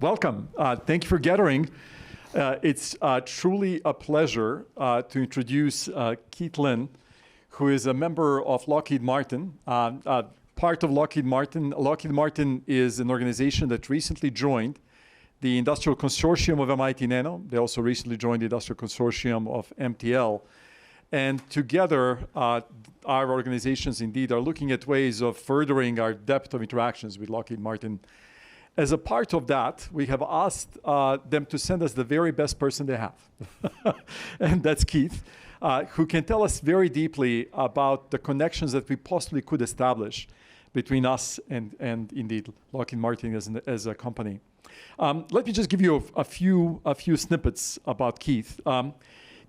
Welcome. Thank you for gathering. It's truly a pleasure to introduce Keith Lynn, who is a member of Lockheed Martin. Part of Lockheed Martin. Lockheed Martin is an organization that recently joined the Industrial Consortium of MIT.nano. They also recently joined the Industrial Consortium of MTL. And together, our organizations indeed are looking at ways of furthering our depth of interactions with Lockheed Martin. As a part of that, we have asked them to send us the very best person they have. And that's Keith, who can tell us very deeply about the connections that we possibly could establish between us and indeed Lockheed Martin as a company. Let me just give you a few snippets about Keith.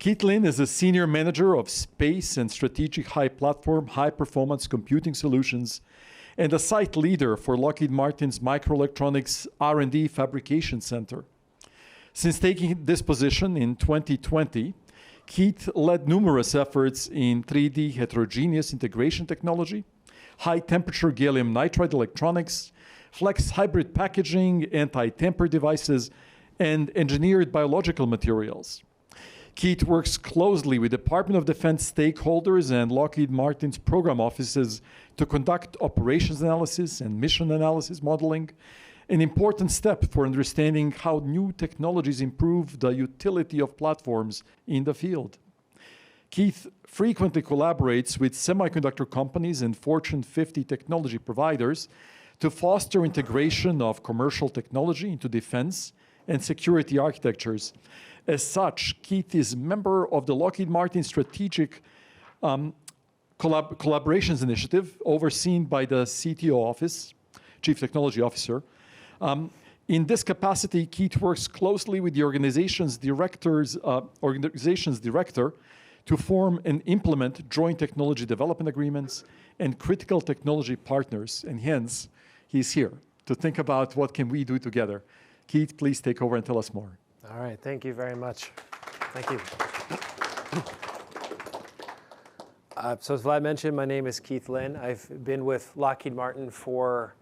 Keith Lynn is a senior manager of space and strategic high-performance computing solutions, and a site leader for Lockheed Martin's Microelectronics R&D Fabrication Center. Since taking this position in 2020, Keith led numerous efforts in 3D heterogeneous integration technology, high-temperature gallium nitride electronics, flex hybrid packaging, anti-tamper devices, and engineered biological materials. Keith works closely with Department of Defense stakeholders and Lockheed Martin's program offices to conduct operations analysis and mission analysis modeling, an important step for understanding how new technologies improve the utility of platforms in the field. Keith frequently collaborates with semiconductor companies and Fortune 50 technology providers to foster integration of commercial technology into defense and security architectures. As such, Keith is a member of the Lockheed Martin Strategic Collaborations Initiative, overseen by the CTO office, Chief Technology Officer. In this capacity, Keith works closely with the organization's director to form and implement joint technology development agreements and critical technology partners, and hence, he's here to think about what can we do together. Keith, please take over and tell us more. All right, thank you very much. Thank you. So as Vlad mentioned, my name is Keith Lynn. I've been with Lockheed Martin for,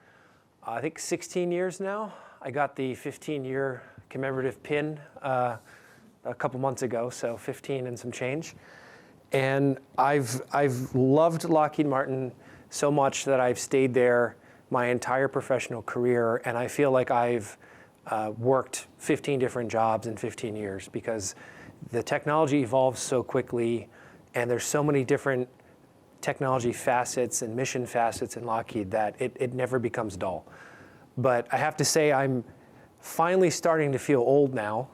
I think, 16 years now. I got the 15-year commemorative pin a couple months ago, so 15 and some change. And I've loved Lockheed Martin so much that I've stayed there my entire professional career, and I feel like I've worked 15 different jobs in 15 years because the technology evolves so quickly and there's so many different technology facets and mission facets in Lockheed that it never becomes dull. But I have to say I'm finally starting to feel old now.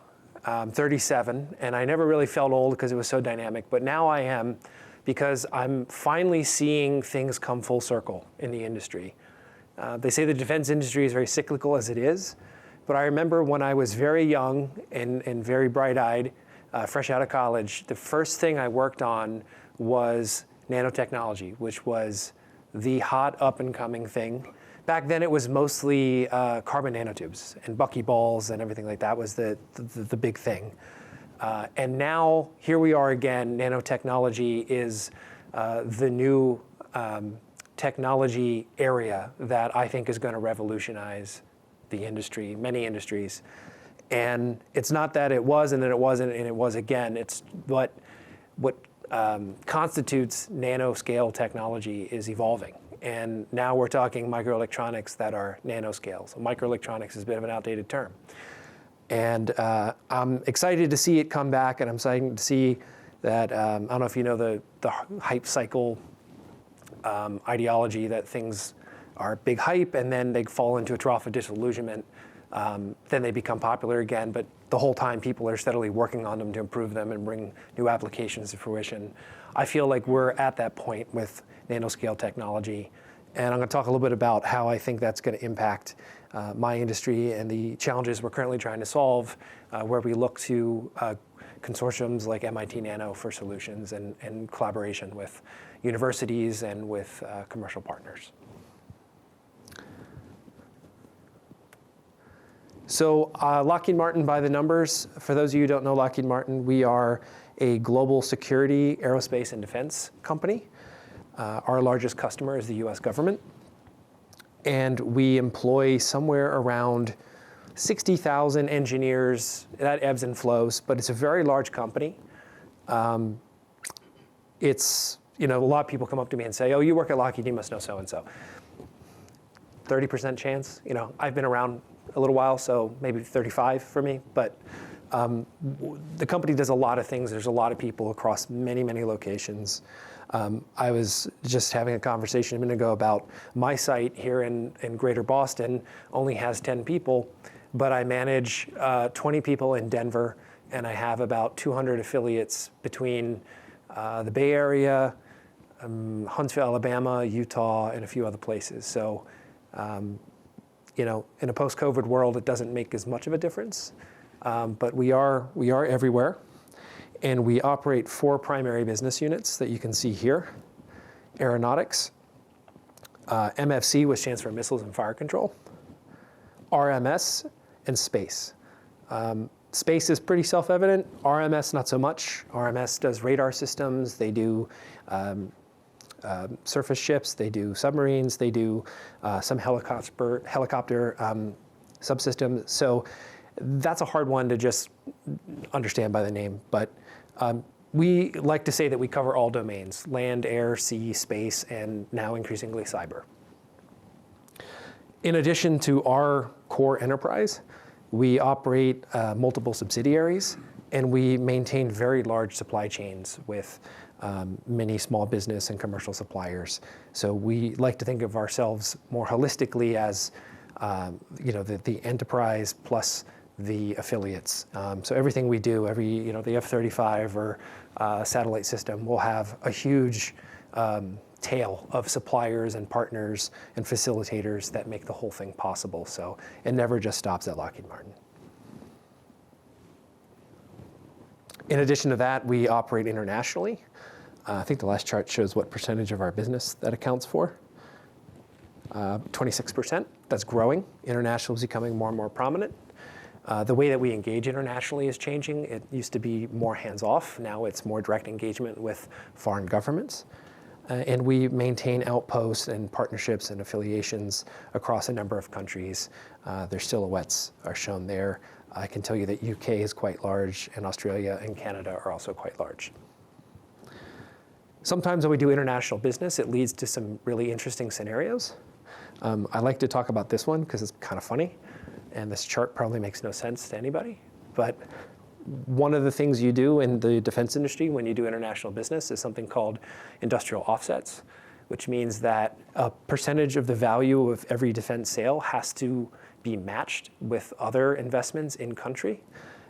I'm 37 and I never really felt old because it was so dynamic, but now I am because I'm finally seeing things come full circle in the industry. They say the defense industry is very cyclical as it is. But I remember when I was very young and very bright-eyed, fresh out of college, the first thing I worked on was nanotechnology, which was the hot up-and-coming thing. Back then, it was mostly carbon nanotubes and buckyballs and everything like that was the big thing. And now, here we are again. Nanotechnology is the new technology area that I think is going to revolutionize the industry, many industries. And it's not that it was and then it wasn't and it was again. It's what constitutes nanoscale technology is evolving. And now we're talking microelectronics that are nanoscale. So microelectronics is a bit of an outdated term. And I'm excited to see it come back, and I'm excited to see that, I don't know if you know the hype cycle ideology, that things are big hype and then they fall into a trough of disillusionment. Then they become popular again, but the whole time people are steadily working on them to improve them and bring new applications to fruition. I feel like we're at that point with nanoscale technology, and I'm going to talk a little bit about how I think that's going to impact my industry and the challenges we're currently trying to solve, where we look to consortiums like MIT.nano for solutions and collaboration with universities and with commercial partners. So Lockheed Martin by the numbers, for those of you who don't know Lockheed Martin, we are a global security, aerospace, and defense company. Our largest customer is the US government. And we employ somewhere around 60,000 engineers. That ebbs and flows, but it's a very large company. It's, a lot of people come up to me and say, oh, you work at Lockheed, you must know so-and-so. 30% chance, I've been around a little while, so maybe 35 for me, but the company does a lot of things. There's a lot of people across many, many locations. I was just having a conversation a minute ago about my site here in Greater Boston only has 10 people, but I manage 20 people in Denver, and I have about 200 affiliates between the Bay Area, Huntsville, Alabama, Utah, and a few other places. So, in a post-COVID world, it doesn't make as much of a difference, but we are everywhere. And we operate 4 primary business units that you can see here. Aeronautics, MFC, which stands for Missiles and Fire Control, RMS, and Space. Space is pretty self-evident, RMS not so much. RMS does radar systems, they do surface ships, they do submarines, they do some helicopter subsystems. So that's a hard one to just understand by the name, but we like to say that we cover all domains: land, air, sea, space, and now increasingly cyber. In addition to our core enterprise, we operate multiple subsidiaries, and we maintain very large supply chains with many small business and commercial suppliers. So we like to think of ourselves more holistically as the enterprise plus the affiliates. So everything we do, the F-35 or satellite system will have a huge tail of suppliers and partners and facilitators that make the whole thing possible. So it never just stops at Lockheed Martin. In addition to that, we operate internationally. I think the last chart shows what percentage of our business that accounts for. 26%, that's growing. International is becoming more and more prominent. The way that we engage internationally is changing. It used to be more hands-off. Now it's more direct engagement with foreign governments. And we maintain outposts and partnerships and affiliations across a number of countries. Their silhouettes are shown there. I can tell you that UK is quite large, and Australia and Canada are also quite large. Sometimes when we do international business, it leads to some really interesting scenarios. I like to talk about this one because it's kind of funny. And this chart probably makes no sense to anybody, but one of the things you do in the defense industry when you do international business is something called industrial offsets, which means that a percentage of the value of every defense sale has to be matched with other investments in country,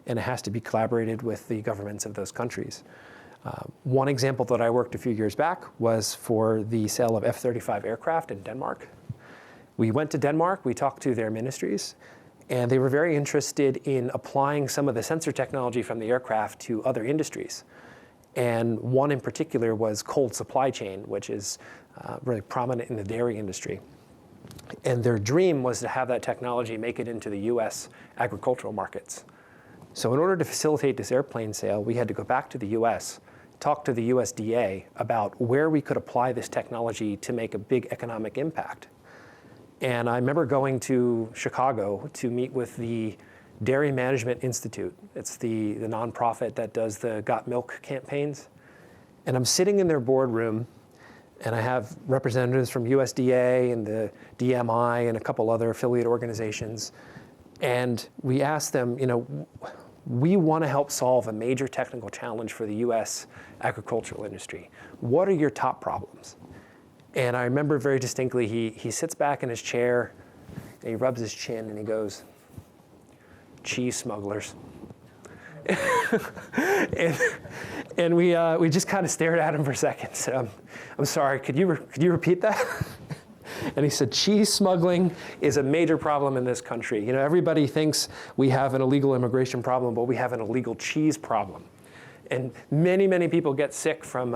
and it has to be collaborated with the governments of those countries. One example that I worked a few years back was for the sale of F-35 aircraft in Denmark. We went to Denmark, we talked to their ministries, and they were very interested in applying some of the sensor technology from the aircraft to other industries. And one in particular was cold supply chain, which is really prominent in the dairy industry. And their dream was to have that technology make it into the US agricultural markets. So in order to facilitate this airplane sale, we had to go back to the US, talk to the USDA about where we could apply this technology to make a big economic impact. And I remember going to Chicago to meet with the Dairy Management Institute. It's the nonprofit that does the Got Milk campaigns. And I'm sitting in their boardroom, and I have representatives from USDA and the DMI and a couple other affiliate organizations. And we asked them, we want to help solve a major technical challenge for the US agricultural industry. What are your top problems? And I remember very distinctly, he sits back in his chair, and he rubs his chin, and he goes, cheese smugglers. and we just kind of stared at him for a second. Said, I'm sorry, could you repeat that? And he said, cheese smuggling is a major problem in this country. Everybody thinks we have an illegal immigration problem, but we have an illegal cheese problem. And many, many people get sick from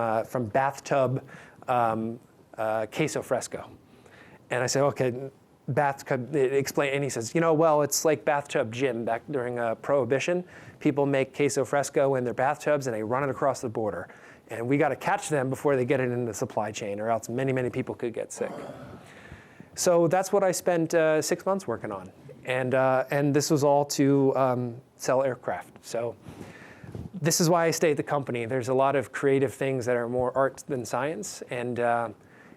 bathtub queso fresco. And I said, okay, bathtub, explain. And he says, well, it's like bathtub gin. Back during Prohibition, people make queso fresco in their bathtubs and they run it across the border. And we got to catch them before they get it into the supply chain, or else many, many people could get sick. So that's what I spent 6 months working on. And this was all to sell aircraft. So this is why I stay at the company. There's a lot of creative things that are more art than science. And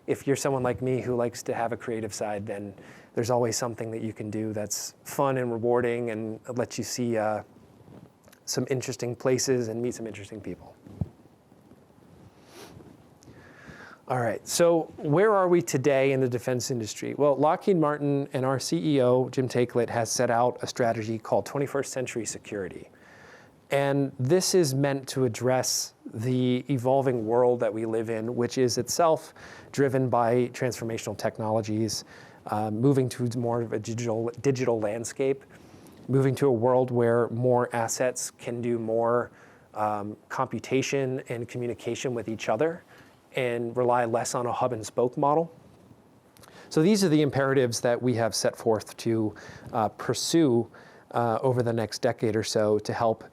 if you're someone like me who likes to have a creative side, then there's always something that you can do that's fun and rewarding and lets you see some interesting places and meet some interesting people. All right, so where are we today in the defense industry? Well, Lockheed Martin and our CEO, Jim Takelet, has set out a strategy called 21st Century Security. And this is meant to address the evolving world that we live in, which is itself driven by transformational technologies, moving to more of a digital landscape, moving to a world where more assets can do more computation and communication with each other and rely less on a hub and spoke model. So these are the imperatives that we have set forth to pursue over the next decade or so to help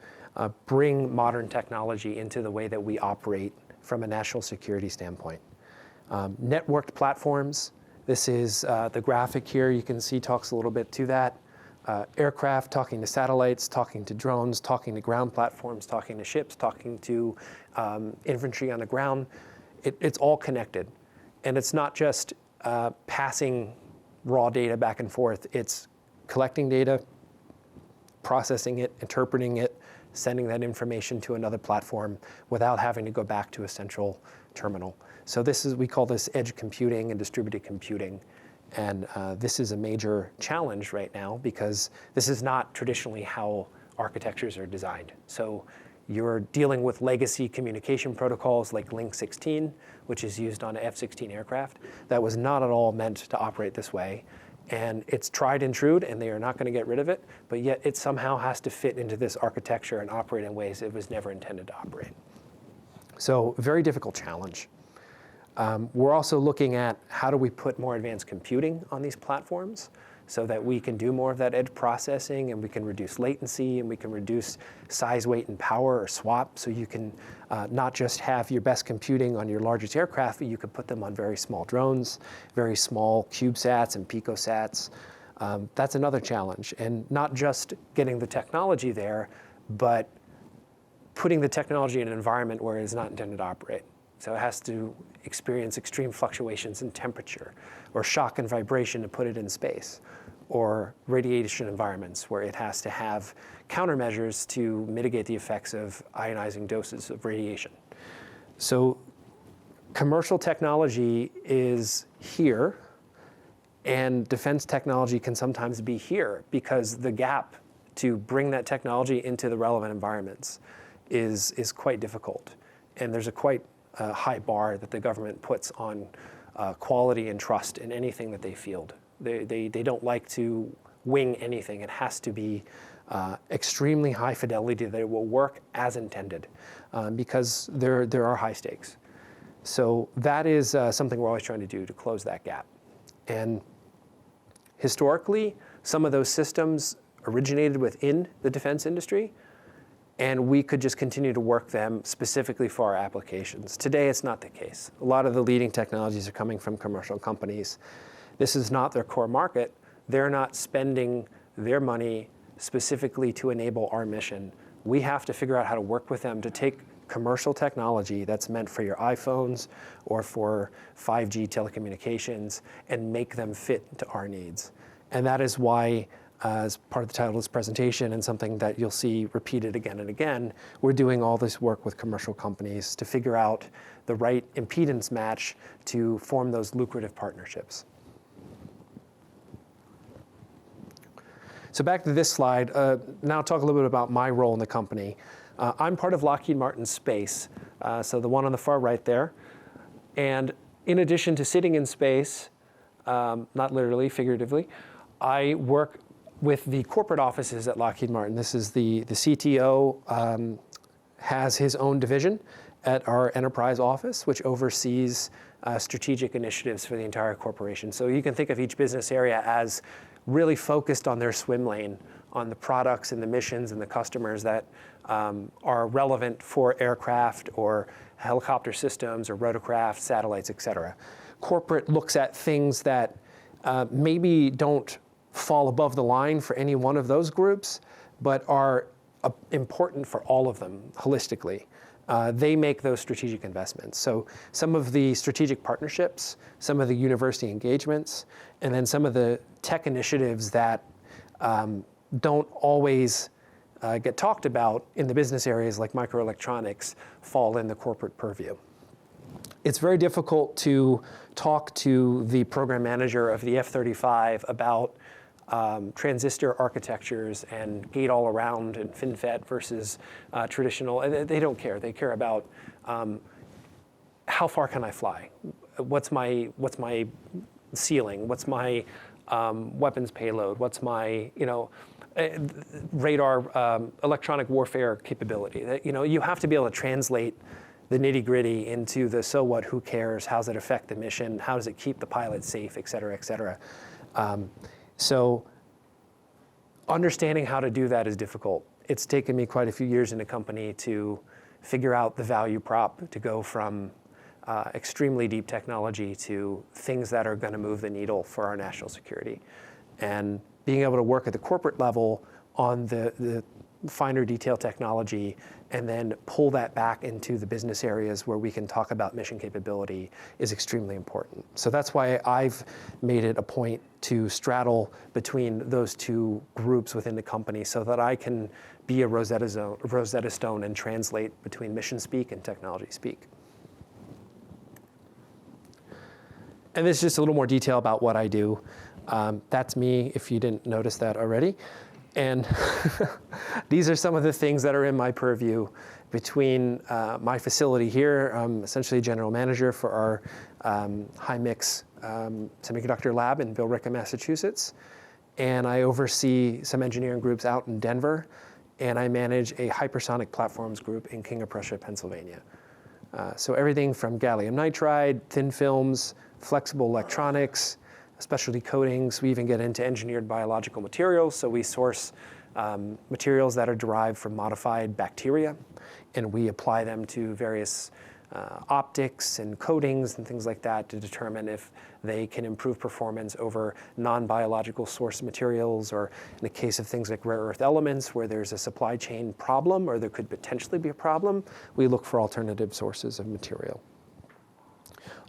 bring modern technology into the way that we operate from a national security standpoint. Networked platforms, this is the graphic here you can see talks a little bit to that. Aircraft talking to satellites, talking to drones, talking to ground platforms, talking to ships, talking to infantry on the ground. It's all connected. And it's not just passing raw data back and forth. It's collecting data, processing it, interpreting it, sending that information to another platform without having to go back to a central terminal. So we call this edge computing and distributed computing. And this is a major challenge right now because this is not traditionally how architectures are designed. So you're dealing with legacy communication protocols like Link 16, which is used on an F-16 aircraft. That was not at all meant to operate this way. And it's tried and true, and they are not going to get rid of it, but yet it somehow has to fit into this architecture and operate in ways it was never intended to operate. So very difficult challenge. We're also looking at how do we put more advanced computing on these platforms so that we can do more of that edge processing and we can reduce latency and we can reduce size, weight, and power or swap. So you can not just have your best computing on your largest aircraft, but you could put them on very small drones, very small CubeSats and picosats. That's another challenge. And not just getting the technology there, but putting the technology in an environment where it is not intended to operate. So it has to experience extreme fluctuations in temperature or shock and vibration to put it in space, or radiation environments where it has to have countermeasures to mitigate the effects of ionizing doses of radiation. So commercial technology is here, and defense technology can sometimes be here because the gap to bring that technology into the relevant environments is quite difficult. And there's a quite high bar that the government puts on quality and trust in anything that they field. They don't like to wing anything. It has to be extremely high fidelity that it will work as intended because there are high stakes. So that is something we're always trying to do to close that gap. And historically, some of those systems originated within the defense industry, and we could just continue to work them specifically for our applications. Today, it's not the case. A lot of the leading technologies are coming from commercial companies. This is not their core market. They're not spending their money specifically to enable our mission. We have to figure out how to work with them to take commercial technology that's meant for your iPhones or for 5G telecommunications and make them fit to our needs. And that is why, as part of the title of this presentation and something that you'll see repeated again and again, we're doing all this work with commercial companies to figure out the right impedance match to form those lucrative partnerships. So back to this slide, now talk a little bit about my role in the company. I'm part of Lockheed Martin Space, so the one on the far right there. And in addition to sitting in space, not literally, figuratively, I work with the corporate offices at Lockheed Martin. This is the CTO has his own division at our enterprise office, which oversees strategic initiatives for the entire corporation. So you can think of each business area as really focused on their swim lane, on the products and the missions and the customers that are relevant for aircraft or helicopter systems or rotorcraft, satellites, et cetera. Corporate looks at things that maybe don't fall above the line for any one of those groups, but are important for all of them holistically. They make those strategic investments. So some of the strategic partnerships, some of the university engagements, and then some of the tech initiatives that don't always get talked about in the business areas like microelectronics fall in the corporate purview. It's very difficult to talk to the program manager of the F-35 about transistor architectures and gate-all-around and FinFET versus traditional. They don't care. They care about how far can I fly? What's my ceiling? What's my weapons payload? What's my radar electronic warfare capability? You have to be able to translate the nitty-gritty into the so what, who cares, how does it affect the mission, how does it keep the pilot safe, et cetera, et cetera. So understanding how to do that is difficult. It's taken me quite a few years in a company to figure out the value prop, to go from extremely deep technology to things that are going to move the needle for our national security. And being able to work at the corporate level on the finer detail technology and then pull that back into the business areas where we can talk about mission capability is extremely important. So that's why I've made it a point to straddle between those two groups within the company so that I can be a Rosetta Stone and translate between mission speak and technology speak. And there's just a little more detail about what I do. That's me, if you didn't notice that already. And these are some of the things that are in my purview. Between my facility here, I'm essentially general manager for our high-mix semiconductor lab in Billerica, Massachusetts. And I oversee some engineering groups out in Denver. And I manage a hypersonic platforms group in King of Prussia, Pennsylvania. So everything from gallium nitride, thin films, flexible electronics, specialty coatings. We even get into engineered biological materials. So we source materials that are derived from modified bacteria, and we apply them to various optics and coatings and things like that to determine if they can improve performance over non-biological source materials, or in the case of things like rare earth elements where there's a supply chain problem or there could potentially be a problem, we look for alternative sources of material.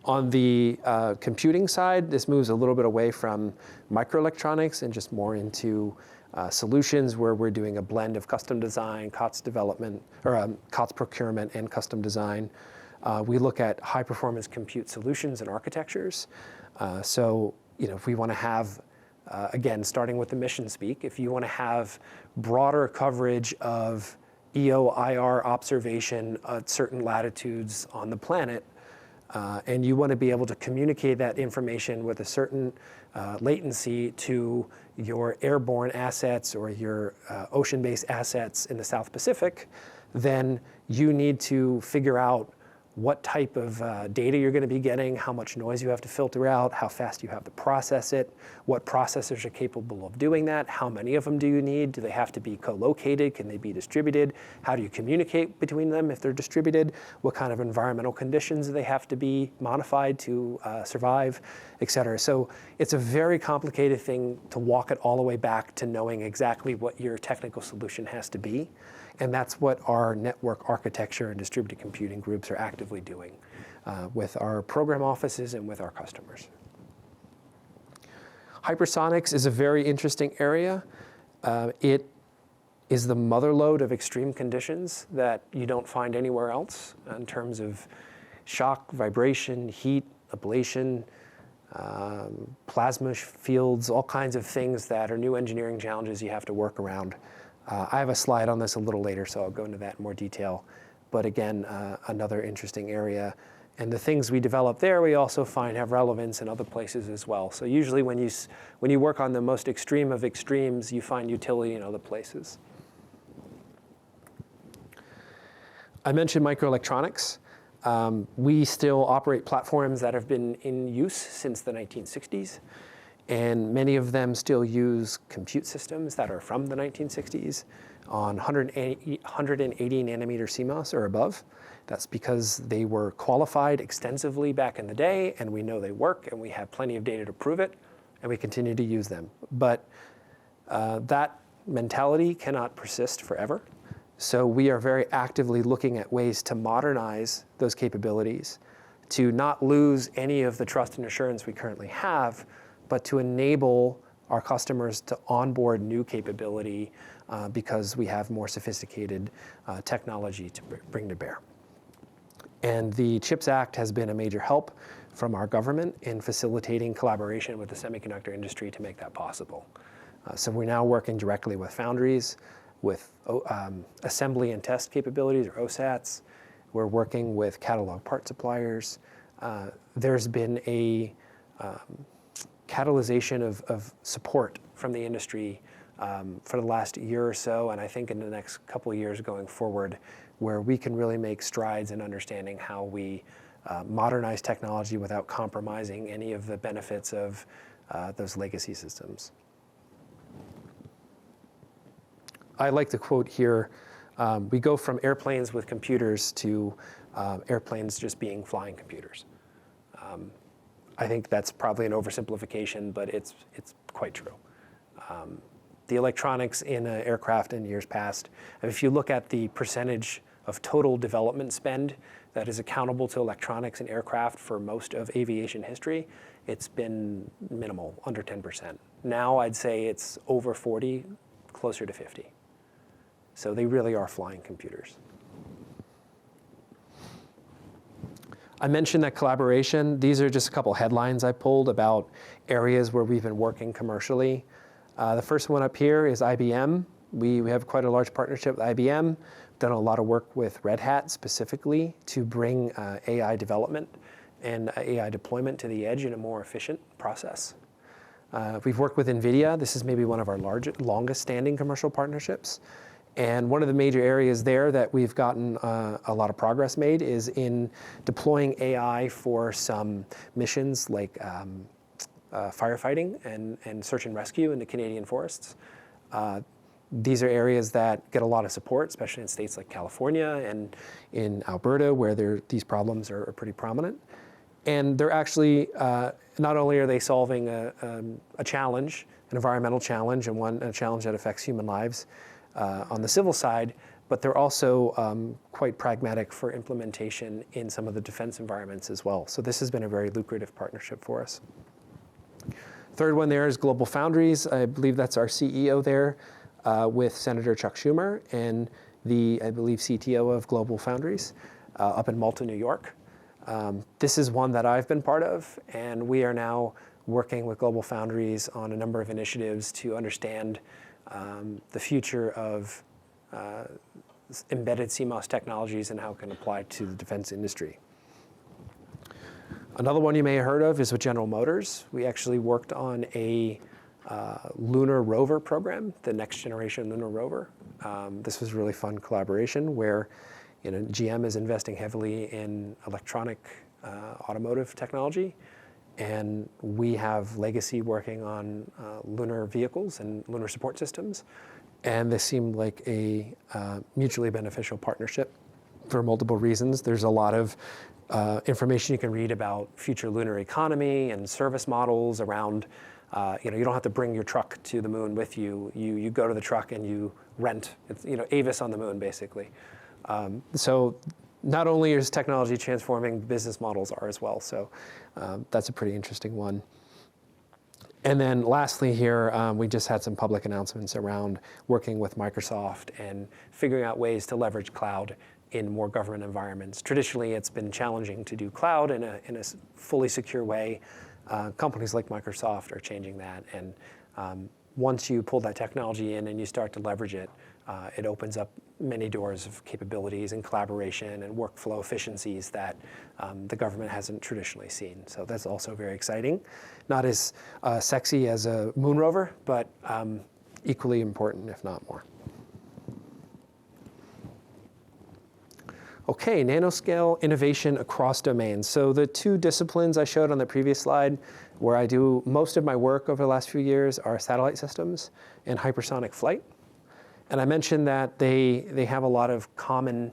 On the computing side, this moves a little bit away from microelectronics and just more into solutions where we're doing a blend of custom design, COTS development, or COTS procurement and custom design. We look at high performance compute solutions and architectures. So, if we want to have, again, starting with the mission speak, if you want to have broader coverage of EO, IR observation at certain latitudes on the planet, and you want to be able to communicate that information with a certain latency to your airborne assets or your ocean-based assets in the South Pacific, then you need to figure out what type of data you're going to be getting, how much noise you have to filter out, how fast you have to process it, what processors are capable of doing that, how many of them do you need, do they have to be co-located, can they be distributed, how do you communicate between them if they're distributed, what kind of environmental conditions do they have to be modified to survive, et cetera. So it's a very complicated thing to walk it all the way back to knowing exactly what your technical solution has to be. And that's what our network architecture and distributed computing groups are actively doing with our program offices and with our customers. Hypersonics is a very interesting area. It is the mother lode of extreme conditions that you don't find anywhere else in terms of shock, vibration, heat, ablation, plasma fields, all kinds of things that are new engineering challenges you have to work around. I have a slide on this a little later, so I'll go into that in more detail. But again, another interesting area. And the things we develop there, we also find have relevance in other places as well. So usually when you work on the most extreme of extremes, you find utility in other places. I mentioned microelectronics. We still operate platforms that have been in use since the 1960s. And many of them still use compute systems that are from the 1960s on 180 nanometer CMOS or above. That's because they were qualified extensively back in the day, and we know they work, and we have plenty of data to prove it. and we continue to use them. But that mentality cannot persist forever. So we are very actively looking at ways to modernize those capabilities, to not lose any of the trust and assurance we currently have, but to enable our customers to onboard new capability because we have more sophisticated technology to bring to bear. And the CHIPS Act has been a major help from our government in facilitating collaboration with the semiconductor industry to make that possible. So we're now working directly with foundries, with assembly and test capabilities, or OSATs. We're working with catalog part suppliers. There's been a catalyzation of support from the industry for the last year or so, and I think in the next couple of years going forward, where we can really make strides in understanding how we modernize technology without compromising any of the benefits of those legacy systems. I like to quote here, we go from airplanes with computers to airplanes just being flying computers. I think that's probably an oversimplification, but it's quite true. The electronics in an aircraft in years past, if you look at the percentage of total development spend that is accountable to electronics in aircraft for most of aviation history, it's been minimal, under 10%. Now I'd say it's over 40, closer to 50. So they really are flying computers. I mentioned that collaboration. These are just a couple headlines I pulled about areas where we've been working commercially. The first one up here is IBM. We have quite a large partnership with IBM, done a lot of work with Red Hat specifically to bring AI development and AI deployment to the edge in a more efficient process. We've worked with NVIDIA. This is maybe one of our longest standing commercial partnerships. And one of the major areas there that we've gotten a lot of progress made is in deploying AI for some missions like firefighting and search and rescue in the Canadian forests. These are areas that get a lot of support, especially in states like California and in Alberta, where these problems are pretty prominent. And they're actually, not only are they solving a challenge, an environmental challenge, and a challenge that affects human lives, on the civil side, but they're also quite pragmatic for implementation in some of the defense environments as well. So this has been a very lucrative partnership for us. Third one there is Global Foundries. I believe that's our CEO there with Senator Chuck Schumer and the, I believe, CTO of Global Foundries up in Malta, New York. This is one that I've been part of, and we are now working with Global Foundries on a number of initiatives to understand the future of embedded CMOS technologies and how it can apply to the defense industry. Another one you may have heard of is with General Motors. We actually worked on a lunar rover program, the next generation lunar rover. This was a really fun collaboration where GM is investing heavily in electronic automotive technology. And we have legacy working on lunar vehicles and lunar support systems. And this seemed like a mutually beneficial partnership for multiple reasons. There's a lot of information you can read about future lunar economy and service models around, you don't have to bring your truck to the moon with you. You go to the truck and you rent. It's, Avis on the moon, basically. So not only is technology transforming, business models are as well. So that's a pretty interesting one. And then lastly here, we just had some public announcements around working with Microsoft and figuring out ways to leverage cloud in more government environments. Traditionally, it's been challenging to do cloud in a fully secure way. Companies like Microsoft are changing that. And once you pull that technology in and you start to leverage it, it opens up many doors of capabilities and collaboration and workflow efficiencies that the government hasn't traditionally seen. So that's also very exciting. Not as sexy as a moon rover, but equally important, if not more. Okay, nanoscale innovation across domains. So the two disciplines I showed on the previous slide, where I do most of my work over the last few years, are satellite systems and hypersonic flight. And I mentioned that they have a lot of common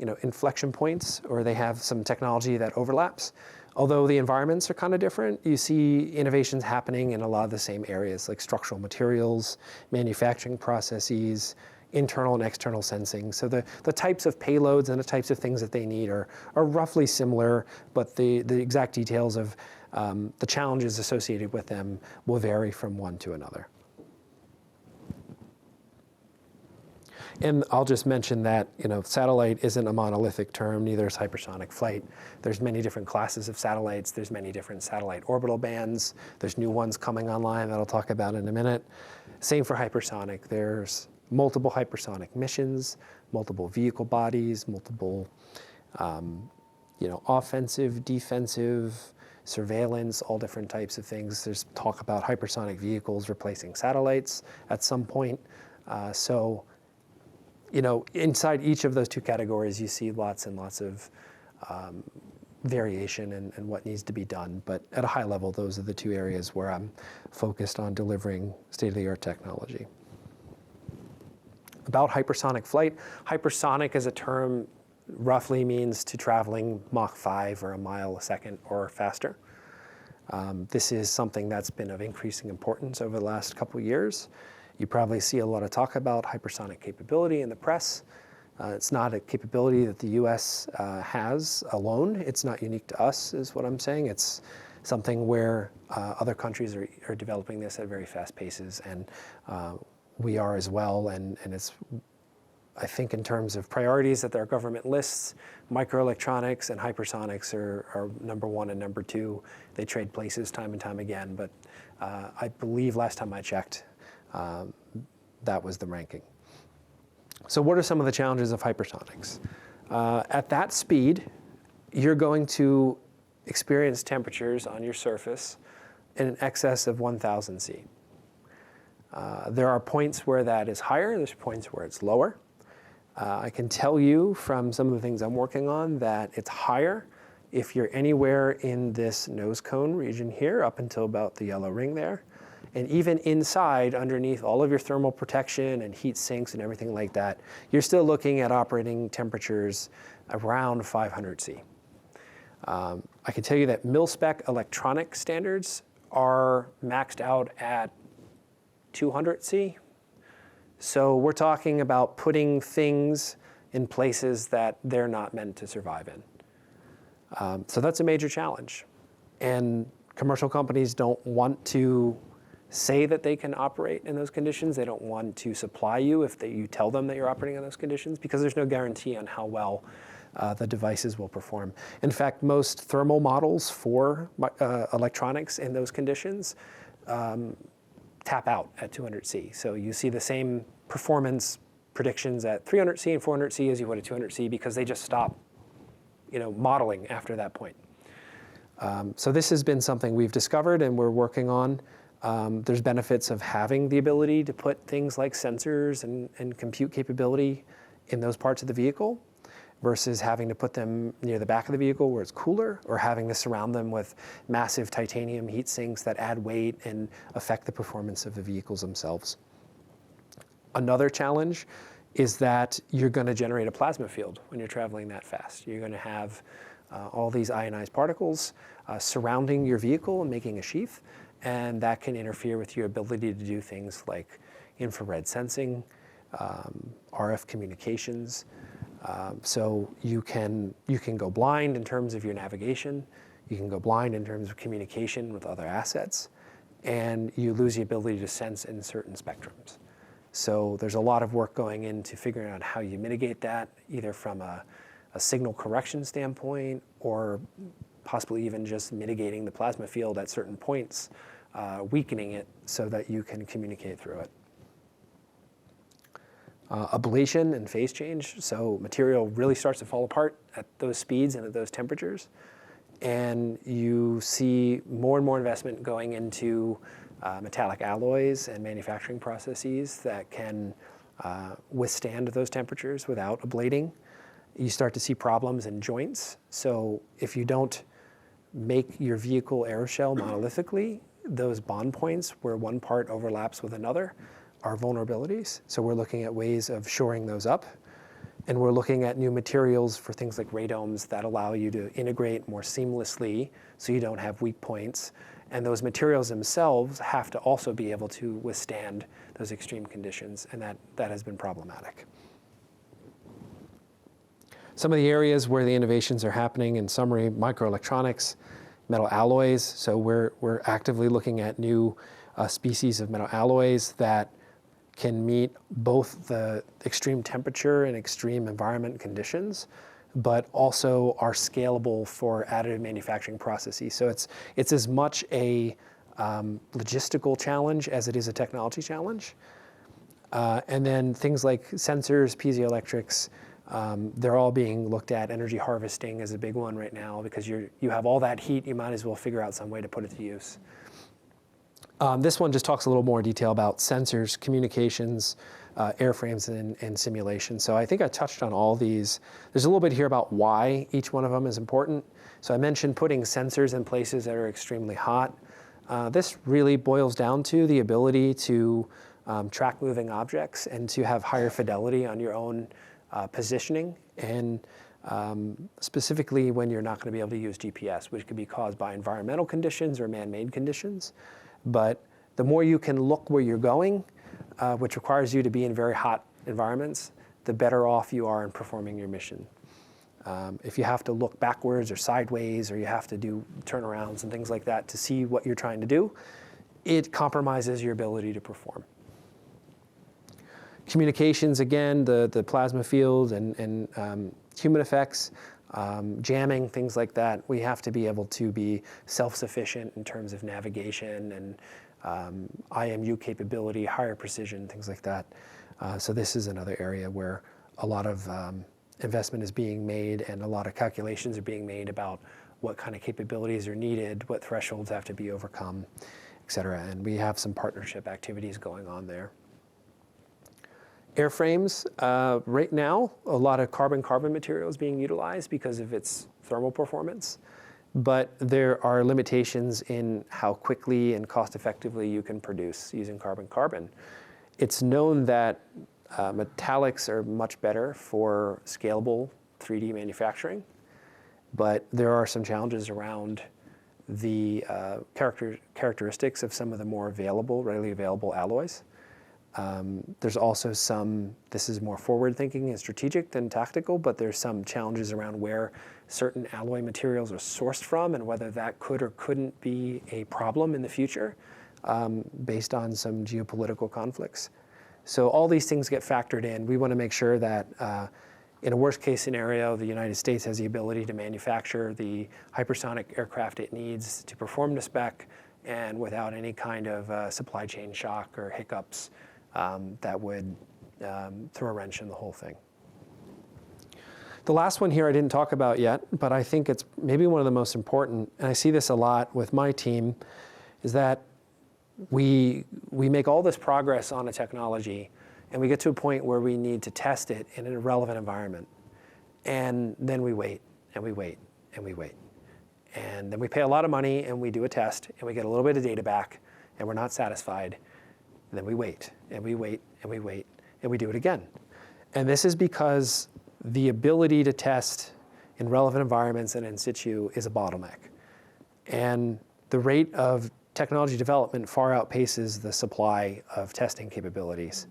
inflection points, or they have some technology that overlaps. Although the environments are kind of different, you see innovations happening in a lot of the same areas, like structural materials, manufacturing processes, internal and external sensing. So the types of payloads and the types of things that they need are roughly similar, but the exact details of the challenges associated with them will vary from one to another. And I'll just mention that, satellite isn't a monolithic term, neither is hypersonic flight. There's many different classes of satellites. There's many different satellite orbital bands. There's new ones coming online that I'll talk about in a minute. Same for hypersonic. There's multiple hypersonic missions, multiple vehicle bodies, multiple, offensive, defensive, surveillance, all different types of things. There's talk about hypersonic vehicles replacing satellites at some point. Inside each of those two categories, you see lots and lots of variation in what needs to be done. But at a high level, those are the two areas where I'm focused on delivering state-of-the-art technology. About hypersonic flight, hypersonic as a term roughly means to traveling Mach 5 or a mile a second or faster. This is something that's been of increasing importance over the last couple of years. You probably see a lot of talk about hypersonic capability in the press. It's not a capability that the US has alone. It's not unique to us, is what I'm saying. It's something where other countries are developing this at very fast paces, and we are as well. And it's, I think, in terms of priorities that our government lists, microelectronics and hypersonics are number one and number two. They trade places time and time again, but I believe last time I checked, that was the ranking. So what are some of the challenges of hypersonics? At that speed, you're going to experience temperatures on your surface in excess of 1,000 C. There are points where that is higher, there's points where it's lower. I can tell you from some of the things I'm working on that it's higher if you're anywhere in this nose cone region here, up until about the yellow ring there. And even inside, underneath all of your thermal protection and heat sinks and everything like that, you're still looking at operating temperatures around 500 C. I can tell you that mil-spec electronic standards are maxed out at 200 C. So we're talking about putting things in places that they're not meant to survive in. So that's a major challenge. And commercial companies don't want to say that they can operate in those conditions. They don't want to supply you if you tell them that you're operating in those conditions, because there's no guarantee on how well the devices will perform. In fact, most thermal models for electronics in those conditions tap out at 200 C. So you see the same performance predictions at 300 C and 400 C as you would at 200 C, because they just stop modeling after that point. So this has been something we've discovered and we're working on. There's benefits of having the ability to put things like sensors and compute capability in those parts of the vehicle versus having to put them near the back of the vehicle where it's cooler, or having to surround them with massive titanium heat sinks that add weight and affect the performance of the vehicles themselves. Another challenge is that you're going to generate a plasma field when you're traveling that fast. You're going to have all these ionized particles surrounding your vehicle and making a sheath. And that can interfere with your ability to do things like infrared sensing, RF communications. So you can go blind in terms of your navigation. You can go blind in terms of communication with other assets. And you lose the ability to sense in certain spectrums. So there's a lot of work going into figuring out how you mitigate that, either from a signal correction standpoint, or possibly even just mitigating the plasma field at certain points, weakening it so that you can communicate through it. Ablation and phase change. So material really starts to fall apart at those speeds and at those temperatures. And you see more and more investment going into metallic alloys and manufacturing processes that can withstand those temperatures without ablating. You start to see problems in joints. So if you don't make your vehicle aeroshell monolithically, those bond points where one part overlaps with another are vulnerabilities. So we're looking at ways of shoring those up. And we're looking at new materials for things like radomes that allow you to integrate more seamlessly so you don't have weak points. And those materials themselves have to also be able to withstand those extreme conditions, and that has been problematic. Some of the areas where the innovations are happening, in summary, microelectronics, metal alloys. So we're actively looking at new species of metal alloys that can meet both the extreme temperature and extreme environment conditions, but also are scalable for additive manufacturing processes. So it's as much a logistical challenge as it is a technology challenge. And then things like sensors, piezoelectrics, they're all being looked at. Energy harvesting is a big one right now because you have all that heat, you might as well figure out some way to put it to use. This one just talks a little more detail about sensors, communications, airframes, and simulation. So I think I touched on all these. There's a little bit here about why each one of them is important. So I mentioned putting sensors in places that are extremely hot. This really boils down to the ability to track moving objects and to have higher fidelity on your own positioning, and specifically when you're not going to be able to use GPS, which could be caused by environmental conditions or man-made conditions. But the more you can look where you're going, which requires you to be in very hot environments, the better off you are in performing your mission. If you have to look backwards or sideways, or you have to do turnarounds and things like that to see what you're trying to do, it compromises your ability to perform. Communications, again, the plasma field and human effects, jamming, things like that. We have to be able to be self-sufficient in terms of navigation and IMU capability, higher precision, things like that. So this is another area where a lot of investment is being made and a lot of calculations are being made about what kind of capabilities are needed, what thresholds have to be overcome, et cetera. And we have some partnership activities going on there. Airframes, right now, a lot of carbon-carbon material is being utilized because of its thermal performance, but there are limitations in how quickly and cost-effectively you can produce using carbon-carbon. It's known that metallics are much better for scalable 3D manufacturing, but there are some challenges around the characteristics of some of the more readily available alloys. There's also this is more forward-thinking and strategic than tactical, but there's some challenges around where certain alloy materials are sourced from and whether that could or couldn't be a problem in the future based on some geopolitical conflicts. So all these things get factored in. We want to make sure that in a worst-case scenario, the United States has the ability to manufacture the hypersonic aircraft it needs to perform the spec and without any kind of supply chain shock or hiccups that would throw a wrench in the whole thing. The last one here I didn't talk about yet, but I think it's maybe one of the most important, and I see this a lot with my team, is that we make all this progress on a technology, and we get to a point where we need to test it in a relevant environment. And then we wait, and we wait, and we wait. And then we pay a lot of money, and we do a test, and we get a little bit of data back, and we're not satisfied. And then we wait, and we wait, and we wait, and we do it again. And this is because the ability to test in relevant environments and in situ is a bottleneck. And the rate of technology development far outpaces the supply of testing capabilities.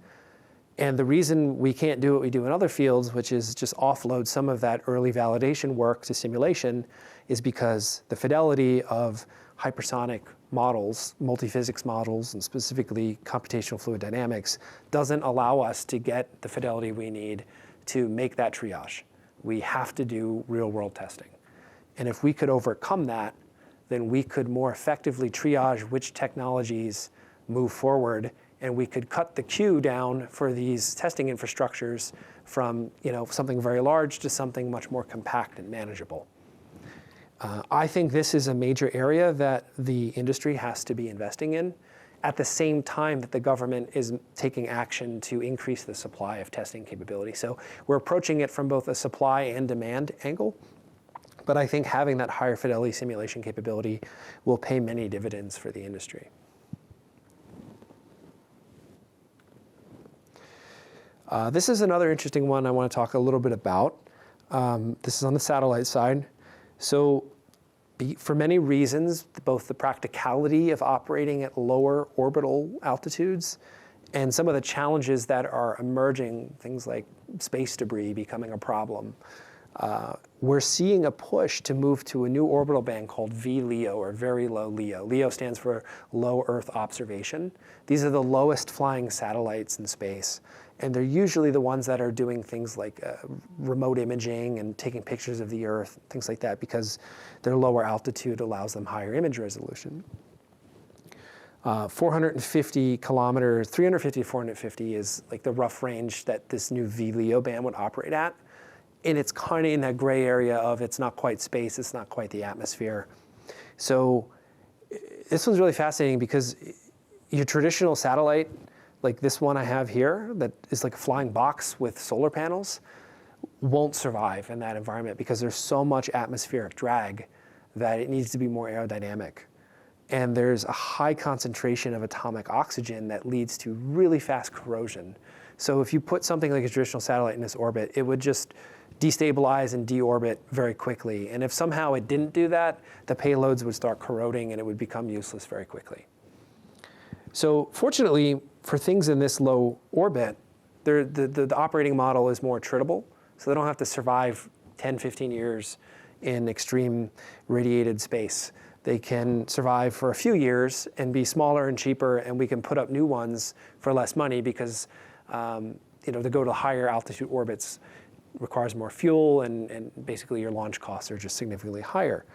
And the reason we can't do what we do in other fields, which is just offload some of that early validation work to simulation, is because the fidelity of hypersonic models, multi-physics models, and specifically computational fluid dynamics, doesn't allow us to get the fidelity we need to make that triage. We have to do real-world testing. And if we could overcome that, then we could more effectively triage which technologies move forward, and we could cut the queue down for these testing infrastructures from something very large to something much more compact and manageable. I think this is a major area that the industry has to be investing in at the same time that the government is taking action to increase the supply of testing capability. So we're approaching it from both a supply and demand angle. But I think having that higher fidelity simulation capability will pay many dividends for the industry. This is another interesting one I want to talk a little bit about. This is on the satellite side. So for many reasons, both the practicality of operating at lower orbital altitudes and some of the challenges that are emerging, things like space debris becoming a problem, we're seeing a push to move to a new orbital band called VLEO, or very low LEO. LEO stands for low Earth observation. These are the lowest flying satellites in space. And they're usually the ones that are doing things like remote imaging and taking pictures of the Earth, things like that, because their lower altitude allows them higher image resolution. 450 kilometers, 350 to 450 is like the rough range that this new VLEO band would operate at. And it's kind of in that gray area of it's not quite space, it's not quite the atmosphere. So this one's really fascinating because your traditional satellite, like this one I have here, that is like a flying box with solar panels, won't survive in that environment because there's so much atmospheric drag that it needs to be more aerodynamic. And there's a high concentration of atomic oxygen that leads to really fast corrosion. So if you put something like a traditional satellite in this orbit, it would just destabilize and deorbit very quickly. And if somehow it didn't do that, the payloads would start corroding and it would become useless very quickly. So fortunately, for things in this low orbit, the operating model is more attritable, so they don't have to survive 10, 15 years in extreme radiated space. They can survive for a few years and be smaller and cheaper, and we can put up new ones for less money because to go to higher altitude orbits requires more fuel, and basically your launch costs are just significantly higher.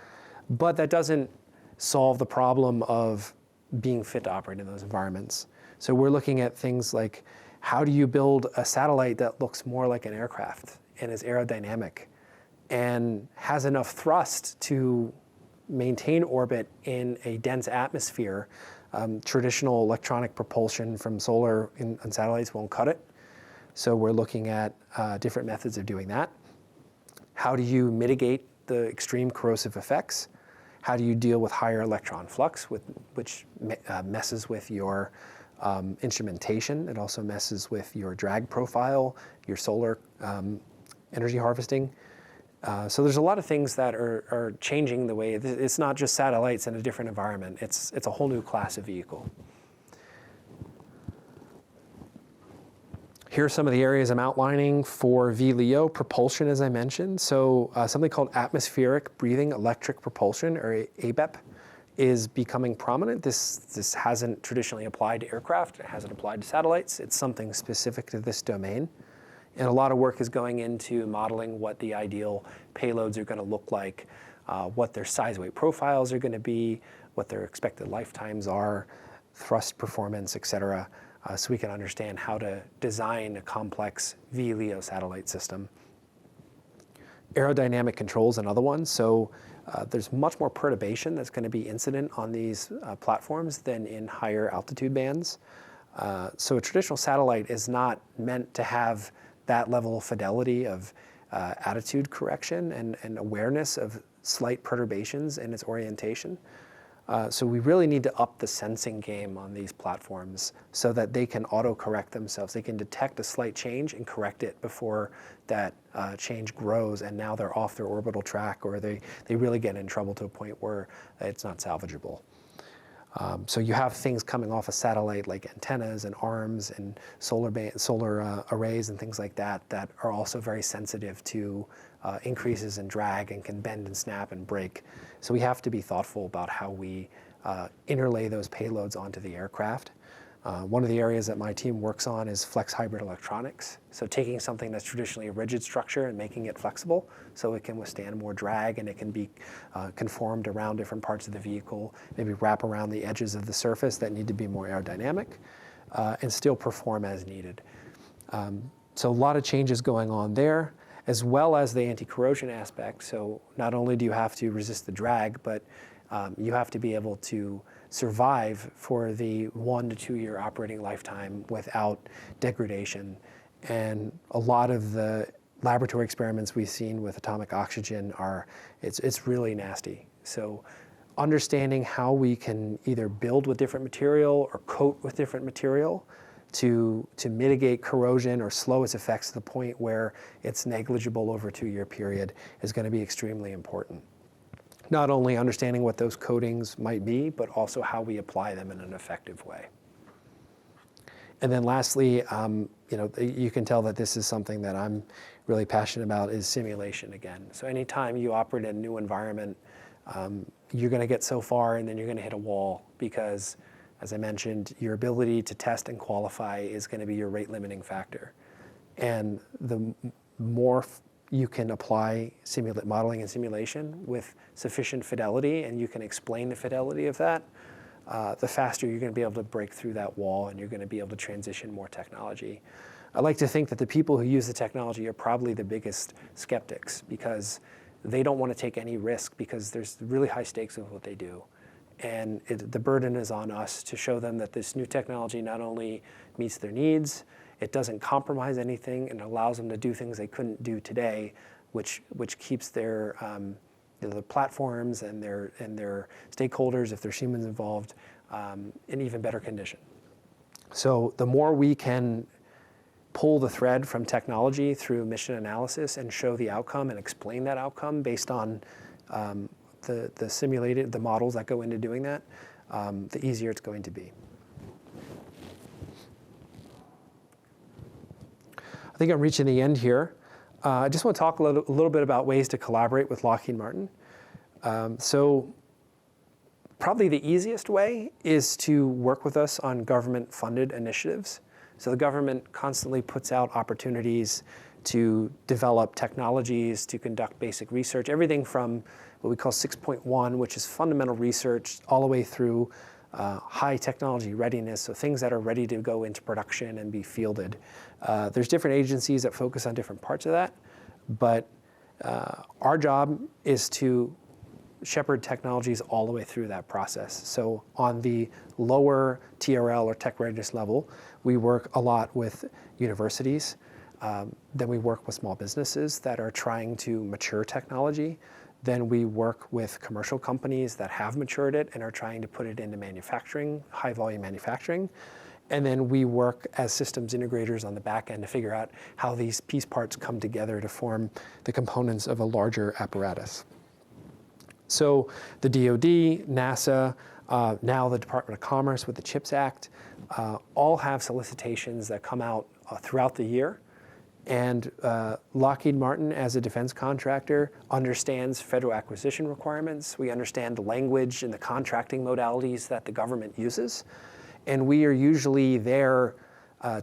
But that doesn't solve the problem of being fit to operate in those environments. So we're looking at things like, how do you build a satellite that looks more like an aircraft and is aerodynamic and has enough thrust to maintain orbit in a dense atmosphere? Traditional electronic propulsion from solar on satellites won't cut it. So we're looking at different methods of doing that. How do you mitigate the extreme corrosive effects? How do you deal with higher electron flux, which messes with your instrumentation? It also messes with your drag profile, your solar energy harvesting. So there's a lot of things that are changing the way. It's not just satellites in a different environment. It's a whole new class of vehicle. Here are some of the areas I'm outlining for VLEO propulsion, as I mentioned. So something called atmospheric breathing electric propulsion, or ABEP, is becoming prominent. This hasn't traditionally applied to aircraft. It hasn't applied to satellites. It's something specific to this domain. And a lot of work is going into modeling what the ideal payloads are going to look like, what their size weight profiles are going to be, what their expected lifetimes are, thrust performance, et cetera, so we can understand how to design a complex VLEO satellite system. Aerodynamic control is another one. So there's much more perturbation that's going to be incident on these platforms than in higher altitude bands. So a traditional satellite is not meant to have that level of fidelity of attitude correction and awareness of slight perturbations in its orientation. So we really need to up the sensing game on these platforms so that they can auto-correct themselves. They can detect a slight change and correct it before that change grows and now they're off their orbital track, or they really get in trouble to a point where it's not salvageable. So you have things coming off a satellite like antennas and arms and solar arrays and things like that that are also very sensitive to increases in drag and can bend and snap and break. So we have to be thoughtful about how we interlay those payloads onto the aircraft. One of the areas that my team works on is flex hybrid electronics. So taking something that's traditionally a rigid structure and making it flexible so it can withstand more drag and it can be conformed around different parts of the vehicle, maybe wrap around the edges of the surface that need to be more aerodynamic and still perform as needed. So a lot of changes going on there, as well as the anti-corrosion aspect. So not only do you have to resist the drag, but you have to be able to survive for the 1 to 2 year operating lifetime without degradation. And a lot of the laboratory experiments we've seen with atomic oxygen it's really nasty. So understanding how we can either build with different material or coat with different material to mitigate corrosion or slow its effects to the point where it's negligible over a 2-year period is going to be extremely important. Not only understanding what those coatings might be, but also how we apply them in an effective way. And then lastly, you can tell that this is something that I'm really passionate about, is simulation again. So anytime you operate in a new environment, you're going to get so far and then you're going to hit a wall because, as I mentioned, your ability to test and qualify is going to be your rate limiting factor. And the more you can apply modeling and simulation with sufficient fidelity, and you can explain the fidelity of that, the faster you're going to be able to break through that wall and you're going to be able to transition more technology. I like to think that the people who use the technology are probably the biggest skeptics because they don't want to take any risk because there's really high stakes with what they do. And the burden is on us to show them that this new technology not only meets their needs, it doesn't compromise anything, and allows them to do things they couldn't do today, which keeps their the platforms and their stakeholders, if there's humans involved, in even better condition. So the more we can pull the thread from technology through mission analysis and show the outcome and explain that outcome based on the models that go into doing that, the easier it's going to be. I think I'm reaching the end here. I just want to talk a little bit about ways to collaborate with Lockheed Martin. So probably the easiest way is to work with us on government-funded initiatives. So the government constantly puts out opportunities to develop technologies, to conduct basic research, everything from what we call 6.1, which is fundamental research, all the way through high technology readiness, so things that are ready to go into production and be fielded. There's different agencies that focus on different parts of that, but our job is to shepherd technologies all the way through that process. So on the lower TRL or tech readiness level, we work a lot with universities. Then we work with small businesses that are trying to mature technology. Then we work with commercial companies that have matured it and are trying to put it into manufacturing, high volume manufacturing. And then we work as systems integrators on the back end to figure out how these piece parts come together to form the components of a larger apparatus. So the DoD, NASA, now the Department of Commerce with the CHIPS Act, all have solicitations that come out throughout the year. And Lockheed Martin, as a defense contractor, understands federal acquisition requirements. We understand the language and the contracting modalities that the government uses. And we are usually there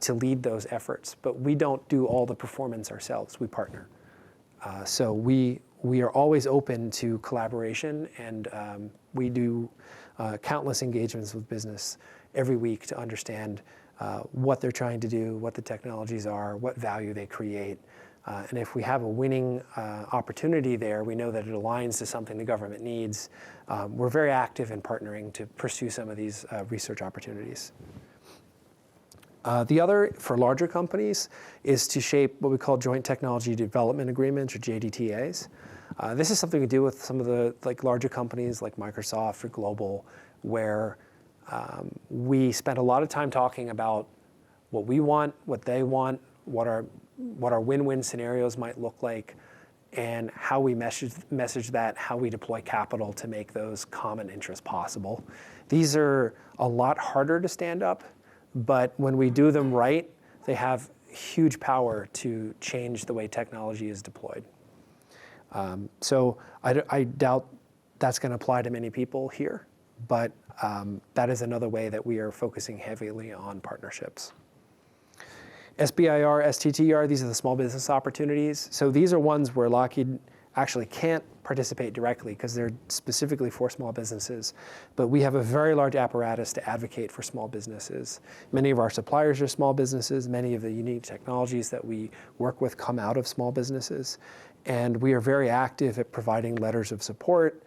to lead those efforts. But we don't do all the performance ourselves. We partner. So we are always open to collaboration. And we do countless engagements with business every week to understand what they're trying to do, what the technologies are, what value they create. And if we have a winning opportunity there, we know that it aligns to something the government needs. We're very active in partnering to pursue some of these research opportunities. The other, for larger companies, is to shape what we call Joint Technology Development Agreements, or JDTAs. This is something we do with some of the larger companies like Microsoft or Global, where we spend a lot of time talking about what we want, what they want, what our win-win scenarios might look like, and how we message that, how we deploy capital to make those common interests possible. These are a lot harder to stand up, but when we do them right, they have huge power to change the way technology is deployed. So I doubt that's going to apply to many people here, but that is another way that we are focusing heavily on partnerships. SBIR, STTR, these are the small business opportunities. So these are ones where Lockheed actually can't participate directly because they're specifically for small businesses. But we have a very large apparatus to advocate for small businesses. Many of our suppliers are small businesses. Many of the unique technologies that we work with come out of small businesses. And we are very active at providing letters of support,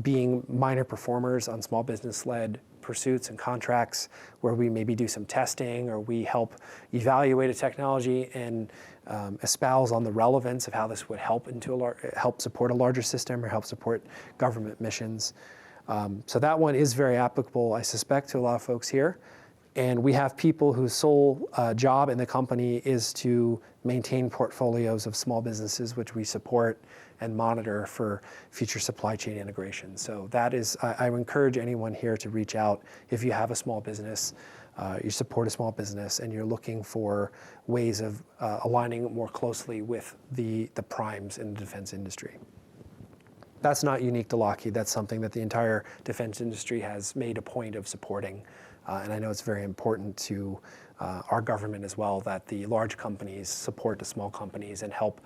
being minor performers on small business-led pursuits and contracts where we maybe do some testing or we help evaluate a technology and espouse on the relevance of how this would help support a larger system or help support government missions. So that one is very applicable, I suspect, to a lot of folks here. And we have people whose sole job in the company is to maintain portfolios of small businesses, which we support and monitor for future supply chain integration. So that is, I would encourage anyone here to reach out if you have a small business, you support a small business, and you're looking for ways of aligning more closely with the primes in the defense industry. That's not unique to Lockheed. That's something that the entire defense industry has made a point of supporting. And I know it's very important to our government as well that the large companies support the small companies and help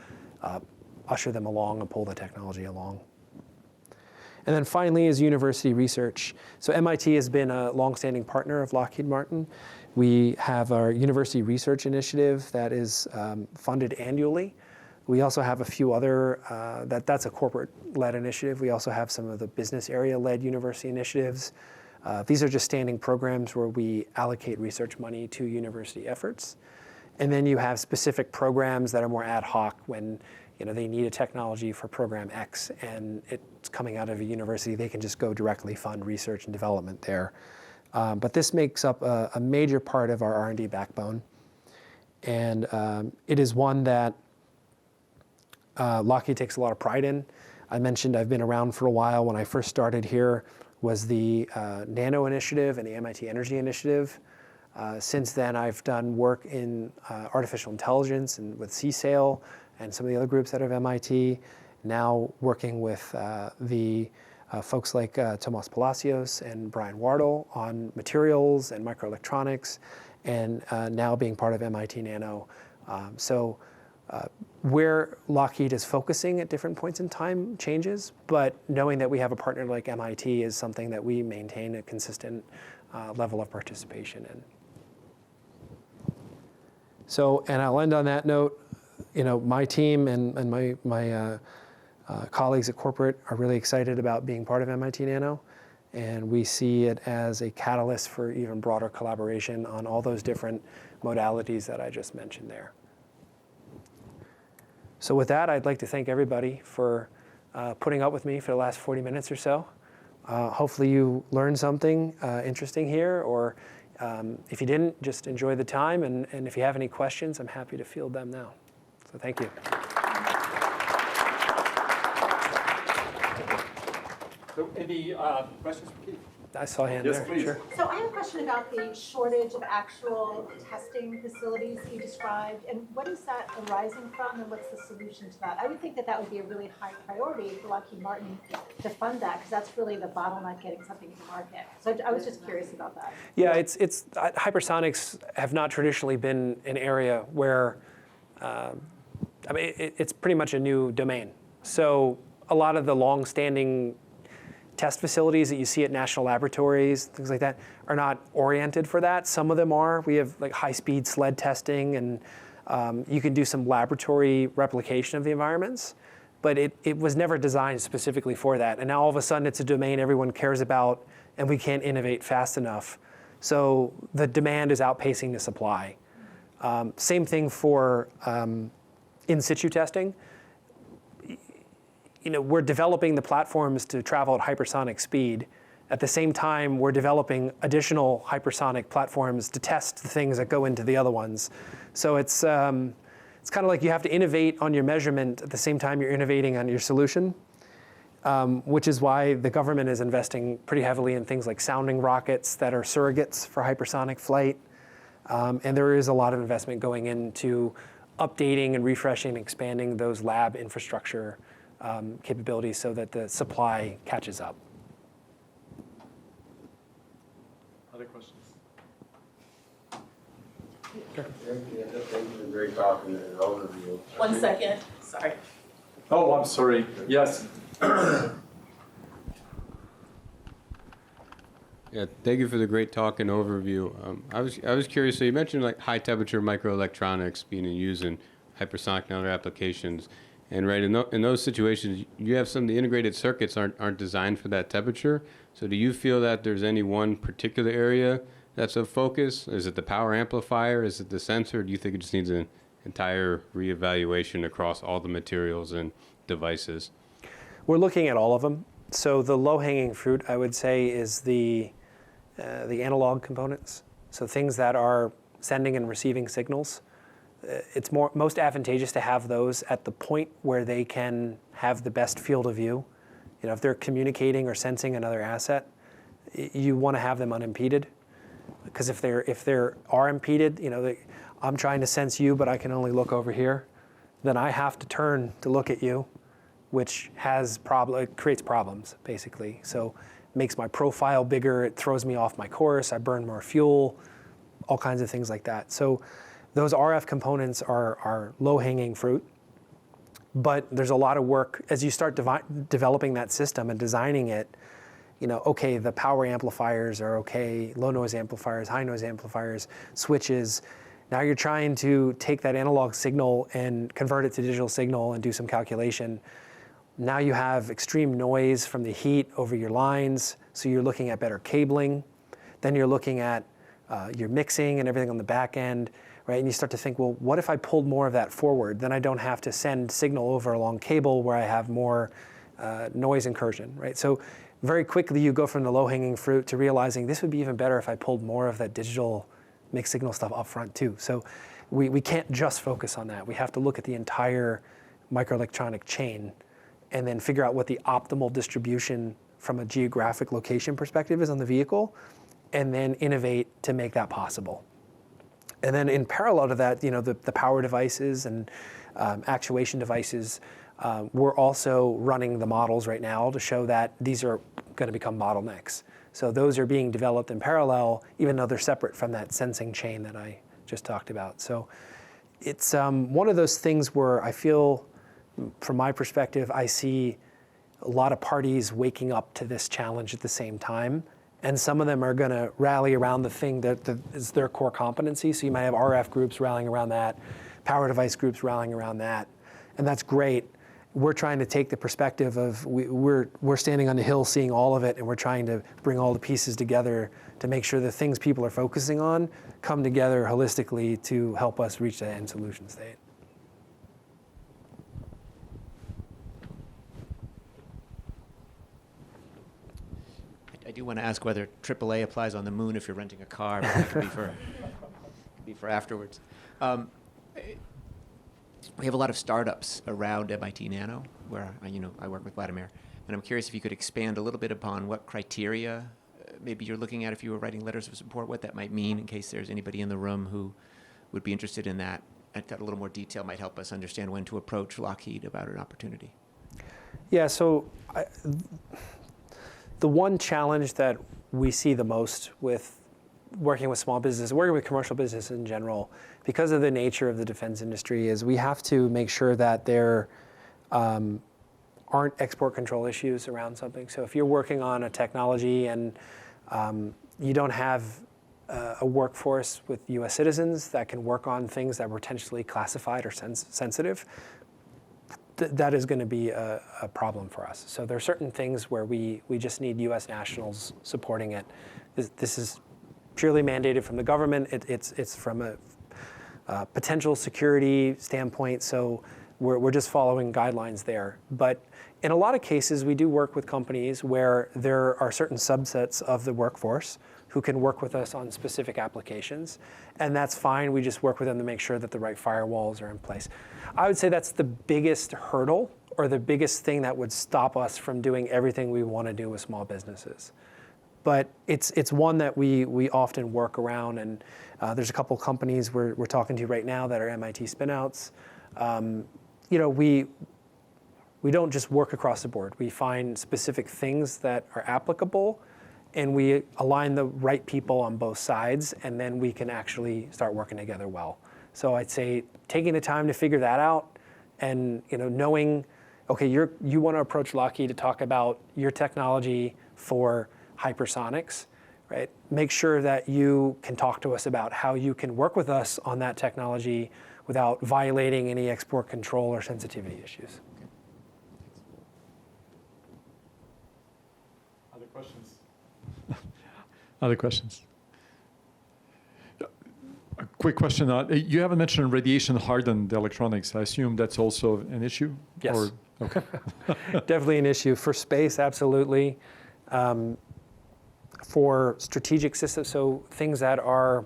usher them along and pull the technology along. And then finally is university research. So MIT has been a longstanding partner of Lockheed Martin. We have our university research initiative that is funded annually. We also have a few other, that's a corporate-led initiative. We also have some of the business area-led university initiatives. These are just standing programs where we allocate research money to university efforts. And then you have specific programs that are more ad hoc when they need a technology for program X and it's coming out of a university, they can just go directly fund research and development there. But this makes up a major part of our R&D backbone. And it is one that Lockheed takes a lot of pride in. I mentioned I've been around for a while. When I first started here was the Nano Initiative and the MIT Energy Initiative. Since then, I've done work in artificial intelligence and with CSAIL and some of the other groups out of MIT. Now working with the folks like Tomas Palacios and Brian Wardle on materials and microelectronics, and now being part of MIT.nano. Where Lockheed is focusing at different points in time changes, but knowing that we have a partner like MIT is something that we maintain a consistent level of participation in. So, and I'll end on that note. My team and my colleagues at corporate are really excited about being part of MIT.nano, and we see it as a catalyst for even broader collaboration on all those different modalities that I just mentioned there. So with that, I'd like to thank everybody for putting up with me for the last 40 minutes or so. Hopefully you learned something interesting here, or if you didn't, just enjoy the time. And if you have any questions, I'm happy to field them now. So thank you. So any questions for Keith? I saw a hand Yes, there. please. Sure. So I have a question about the shortage of actual testing facilities you described, and what is that arising from, and what's the solution to that? I would think that that would be a really high priority for Lockheed Martin to fund that, because that's really the bottleneck getting something to market. So I was just curious about that. Yeah, it's hypersonics have not traditionally been an area where, it's pretty much a new domain. So a lot of the long-standing test facilities that you see at national laboratories, things like that, are not oriented for that. Some of them are. We have like high-speed sled testing, and you can do some laboratory replication of the environments, but it was never designed specifically for that. And now all of a sudden it's a domain everyone cares about, and we can't innovate fast enough. So the demand is outpacing the supply. Same thing for in situ testing. We're developing the platforms to travel at hypersonic speed. At the same time, we're developing additional hypersonic platforms to test the things that go into the other ones. So it's kind of like you have to innovate on your measurement at the same time you're innovating on your solution, which is why the government is investing pretty heavily in things like sounding rockets that are surrogates for hypersonic flight. And there is a lot of investment going into updating and refreshing and expanding those lab infrastructure capabilities so that the supply catches up. Other questions? Sure. Thank you for a great talk and an overview. 1 second, sorry. Oh, I'm sorry. Yes. Yeah, thank you for the great talk and overview. I was curious. So you mentioned like high temperature microelectronics being used in hypersonic and other applications, and right in those situations, you have some of the integrated circuits aren't designed for that temperature. So do you feel that there's any one particular area that's of focus? Is it the power amplifier? Is it the sensor? Do you think it just needs an entire reevaluation across all the materials and devices? We're looking at all of them. So the low-hanging fruit, I would say, is the analog components. So things that are sending and receiving signals, it's most advantageous to have those at the point where they can have the best field of view. You know, if they're communicating or sensing another asset, you want to have them unimpeded. Because if they are impeded, you know, I'm trying to sense you, but I can only look over here, then I have to turn to look at you, which it creates problems, basically. So it makes my profile bigger, it throws me off my course, I burn more fuel, all kinds of things like that. So those RF components are low-hanging fruit, but there's a lot of work as you start developing that system and designing it. You know, okay, the power amplifiers are okay, low noise amplifiers, high noise amplifiers, switches. Now you're trying to take that analog signal and convert it to digital signal and do some calculation. Now you have extreme noise from the heat over your lines, so you're looking at better cabling. Then you're looking at your mixing and everything on the back end, right? And you start to think, well, what if I pulled more of that forward? Then I don't have to send signal over a long cable where I have more noise incursion, right? So very quickly you go from the low-hanging fruit to realizing this would be even better if I pulled more of that digital mixed signal stuff up front too. So we can't just focus on that. We have to look at the entire microelectronic chain and then figure out what the optimal distribution from a geographic location perspective is on the vehicle, and then innovate to make that possible. And then in parallel to that, you know, the power devices and actuation devices, we're also running the models right now to show that these are going to become bottlenecks. So those are being developed in parallel, even though they're separate from that sensing chain that I just talked about. So it's one of those things where I feel, from my perspective, I see a lot of parties waking up to this challenge at the same time. And some of them are going to rally around the thing that is their core competency. So you might have RF groups rallying around that, power device groups rallying around that. And that's great. We're trying to take the perspective of we're standing on the hill seeing all of it, and we're trying to bring all the pieces together to make sure the things people are focusing on come together holistically to help us reach that end solution state. I do want to ask whether AAA applies on the moon if you're renting a car, but that could be for afterwards. We have a lot of startups around MIT.nano, where I work with Vladimir, and I'm curious if you could expand a little bit upon what criteria maybe you're looking at if you were writing letters of support, what that might mean in case there's anybody in the room who would be interested in that. I thought a little more detail might help us understand when to approach Lockheed about an opportunity. Yeah, so the one challenge that we see the most with working with small business, working with commercial business in general, because of the nature of the defense industry, is we have to make sure that there aren't export control issues around something. So if you're working on a technology and you don't have a workforce with US citizens that can work on things that were potentially classified or sensitive, that is going to be a problem for us. So there are certain things where we just need US nationals supporting it. This is purely mandated from the government. It's from a potential security standpoint, so we're just following guidelines there. But in a lot of cases, we do work with companies where there are certain subsets of the workforce who can work with us on specific applications, and that's fine. We just work with them to make sure that the right firewalls are in place. I would say that's the biggest hurdle, or the biggest thing that would stop us from doing everything we want to do with small businesses. But it's one that we often work around, and there's a couple companies we're talking to right now that are MIT spinouts. We don't just work across the board. We find specific things that are applicable, and we align the right people on both sides, and then we can actually start working together well. So I'd say taking the time to figure that out, and knowing, okay, you want to approach Lockheed to talk about your technology for hypersonics, right? Make sure that you can talk to us about how you can work with us on that technology without violating any export control or sensitivity issues. Other questions? Other questions? A quick question. You haven't mentioned radiation-hardened electronics. I assume that's also an issue? Yes. Okay. Definitely an issue. For space, absolutely. for strategic systems, so things that are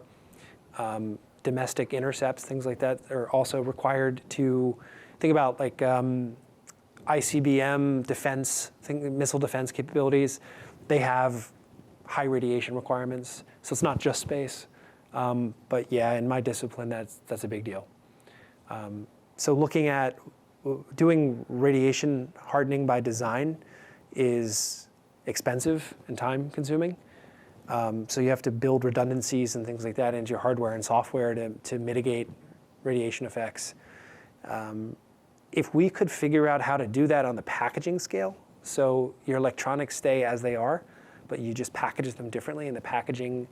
domestic intercepts, things like that are also required to think about, like ICBM defense, missile defense capabilities. They have high radiation requirements, so it's not just space. But yeah, in my discipline, that's a big deal. So looking at doing radiation hardening by design is expensive and time consuming. So you have to build redundancies and things like that into your hardware and software to mitigate radiation effects. If we could figure out how to do that on the packaging scale, so your electronics stay as they are, but you just package them differently and the packaging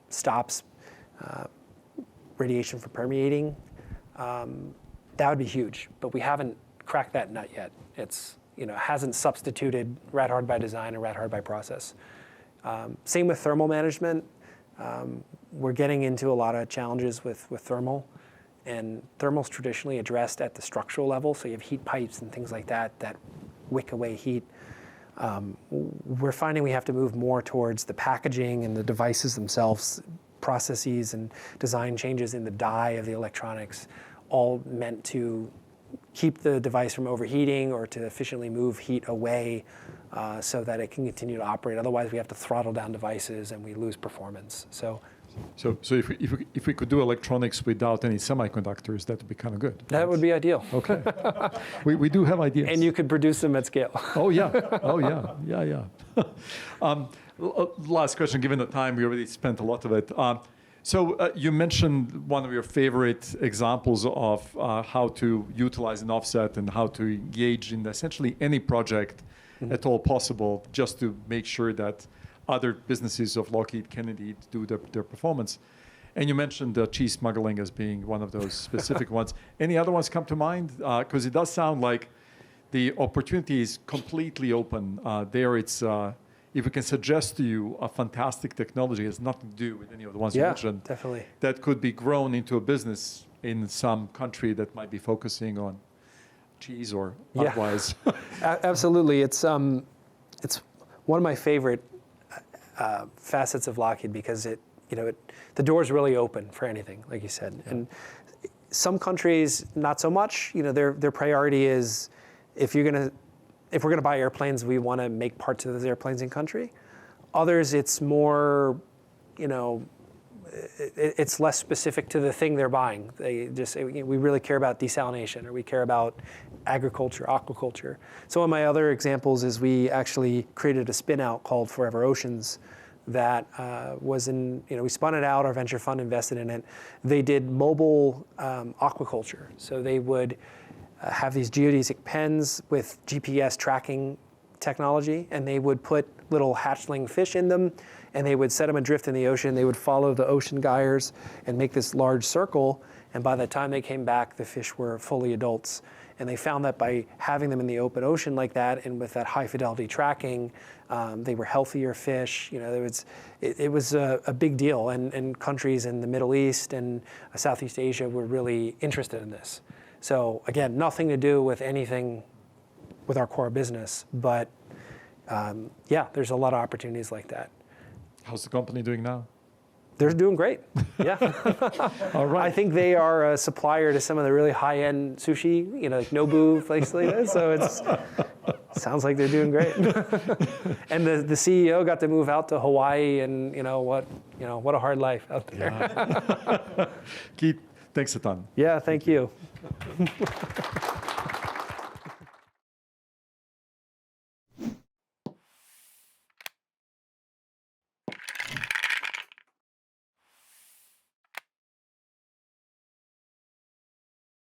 stops radiation from permeating, that would be huge. But we haven't cracked that nut yet. It's, hasn't substituted rad hard by design and rad hard by process. Same with thermal management. We're getting into a lot of challenges with thermal. And thermal's traditionally addressed at the structural level, so you have heat pipes and things like that wick away heat. We're finding we have to move more towards the packaging and the devices themselves, processes and design changes in the die of the electronics, all meant to keep the device from overheating or to efficiently move heat away so that it can continue to operate. Otherwise, we have to throttle down devices and we lose performance. So if we could do electronics without any semiconductors, that would be kind of good. that would be ideal. Okay. we do have ideas. And you could produce them at scale. Oh, yeah. Oh, yeah. Last question, given the time, we already spent a lot of it. So you mentioned one of your favorite examples of how to utilize an offset and how to engage in essentially any project at all possible, just to make sure that other businesses of Lockheed can indeed do their performance. And you mentioned cheese smuggling as being one of those specific ones. Any other ones come to mind? Because it does sound like the opportunity is completely open. There it's, if we can suggest to you a fantastic technology, it has nothing to do with any of the ones you mentioned. Yeah, definitely. That could be grown into a business in some country that might be focusing on cheese or otherwise. Absolutely. It's one of my favorite facets of Lockheed because the door's really open for anything, like you said. Yeah. And some countries, not so much. Their priority is if we're gonna buy airplanes, we want to make parts of those airplanes in country. Others, it's more, it's less specific to the thing they're buying. They just say, we really care about desalination, or we care about agriculture, aquaculture. So one of my other examples is we actually created a spin-out called Forever Oceans that we spun it out, our venture fund invested in it. They did mobile aquaculture. So they would have these geodesic pens with GPS tracking technology, and they would put little hatchling fish in them, and they would set them adrift in the ocean. They would follow the ocean gyres and make this large circle, and by the time they came back, the fish were fully adults. And they found that by having them in the open ocean like that, and with that high fidelity tracking, they were healthier fish. It was a big deal, and countries in the Middle East and Southeast Asia were really interested in this. So again, nothing to do with anything with our core business, but there's a lot of opportunities like that. How's the company doing now? They're doing great. Yeah. All right. I think they are a supplier to some of the really high-end sushi, like Nobu, places like that. So it sounds like they're doing great. And the CEO got to move out to Hawaii, and what a hard life out there. Yeah. Keith, thanks a ton. Yeah, thank you.